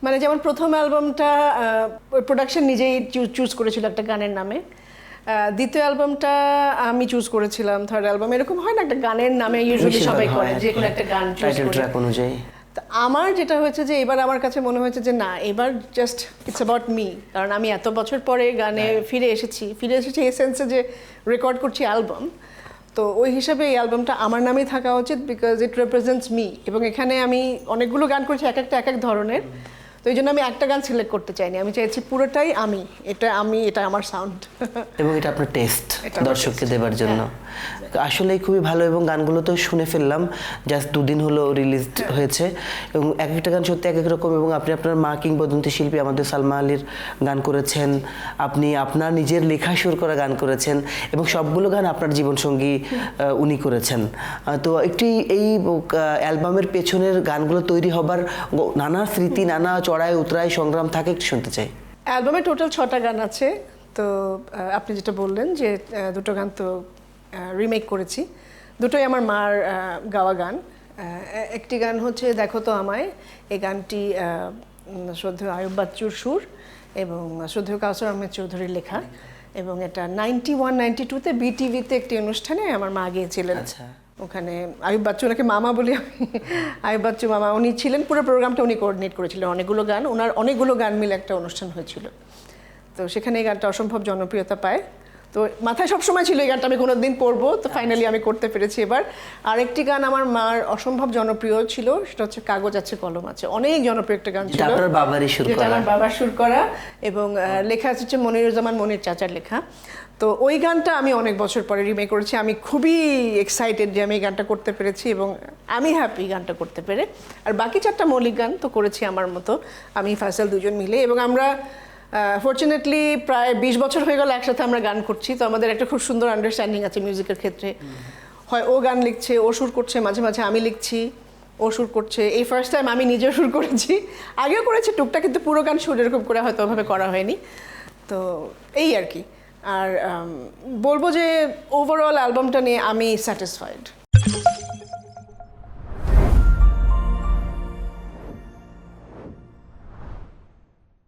মানে যেমন প্রথম অ্যালবামটা প্রোডাকশন নিজেই চুজ করেছিল একটা গানের নামে, দ্বিতীয় অ্যালবামটা আমি চুজ করেছিলাম, থার্ড অ্যালবাম এরকম হয় না একটা গানের নামে ইউজুয়ালি সবাই করে যে কোনো একটা গান চুজ টাইটেল করে। ট্র্যাক অনুযায়ী তো আমার যেটা হয়েছে যে এবার আমার কাছে মনে হয়েছে যে না, এবার জাস্ট ইটস অ্যাবাউট মি, কারণ আমি এত বছর পরে গানে ফিরে এসেছি এই সেন্সে যে রেকর্ড করছি অ্যালবাম, তো ওই হিসাবে এই অ্যালবামটা আমার নামেই থাকা উচিত, বিকজ ইট রিপ্রেজেন্টস মি। এবং এখানে আমি অনেকগুলো গান করেছি, এক একটা এক এক ধরনের, তো এই জন্য আমি একটা গান সিলেক্ট করতে চাইনি, আমি চাইছি পুরোটাই এটা আমার সাউন্ড এবং এটা আপনার টেস্ট দর্শককে দেবার জন্য। আসলেই খুবই ভালো, এবং গানগুলো তো শুনে ফেললাম, জাস্ট 2 দিন হলো রিলিজ হয়েছে, এবং এক একটা গান সত্যি এক এক রকম। এবং আপনি আপনার মা কিংবদন্তি শিল্পী আমাদের সালমা আলীর গান করেছেন, আপনি আপনার নিজের লেখা সুর করা গান করেছেন, এবং সবগুলো গান আপনার জীবনসঙ্গী উনি করেছেন। তো একটি এই অ্যালবামের পেছনের গানগুলো তৈরি হবার নানা স্মৃতি, নানা চড়াই উতরাই সংগ্রাম থাকে, একটু শুনতে চাই। অ্যালবামে টোটাল 6টা গান আছে। তো আপনি যেটা বললেন যে 2টো গান তো রিমেক করেছি, দুটোই আমার মার গাওয়া গান। একটি গান হচ্ছে দেখো তো আমায়, এই গানটি শ্রদ্ধেয় আয়ুব বাচ্চুর সুর এবং শ্রদ্ধেয় কাউসার আহমেদ চৌধুরীর লেখা, এবং এটা 91-92-তে বিটিভিতে একটি অনুষ্ঠানে আমার মা গিয়েছিলেন। ওখানে আয়ুব বাচ্চু, ওনাকে মামা বলি আমি, আয়ুব বাচ্চু মামা, উনি ছিলেন, পুরো প্রোগ্রামটা উনি কোঅর্ডিনেট করেছিলেন, ওনার অনেকগুলো গান মিলে একটা অনুষ্ঠান হয়েছিল। তো সেখানে এই গানটা অসম্ভব জনপ্রিয়তা পায়, তো মাথায় সবসময় ছিল এই গানটা আমি কোনো দিন করবো, তো ফাইনালি আমি করতে পেরেছি এবার। আরেকটি গান আমার মার অসম্ভব জনপ্রিয় ছিল, সেটা হচ্ছে কাগজ আছে কলম আছে, অনেক জনপ্রিয় একটা গান ছিল, যেটা আমার বাবার সুর করা, এবং লেখা হচ্ছে মনিরুজ্জামান মনির চাচার লেখা। তো ওই গানটা আমি অনেক বছর পরে রিমেক করেছি, আমি খুবই এক্সাইটেড যে আমি এই গানটা করতে পেরেছি, এবং আমি হ্যাপি গানটা করতে পেরে। আর বাকি 4টা মৌলিক গান তো করেছি আমার মতো, আমি ফাইসাল দুজন মিলে, এবং আমরা ফর্চুনেটলি প্রায় 20 বছর হয়ে গেল একসাথে আমরা গান করছি, তো আমাদের একটা খুব সুন্দর আন্ডারস্ট্যান্ডিং আছে মিউজিকের ক্ষেত্রে। হয় ও গান লিখছে, ও সুর করছে, মাঝে মাঝে আমি লিখছি, ও সুর করছে। এই ফার্স্ট টাইম আমি নিজেও সুর করেছি, আগেও করেছি টুকটাক, কিন্তু পুরো গান সুর এরকম করে হয়তো ওভাবে করা হয়নি। তো এই আর কি। আর বলবো যে ওভারঅল অ্যালবামটা নিয়ে আমি স্যাটিসফাইড।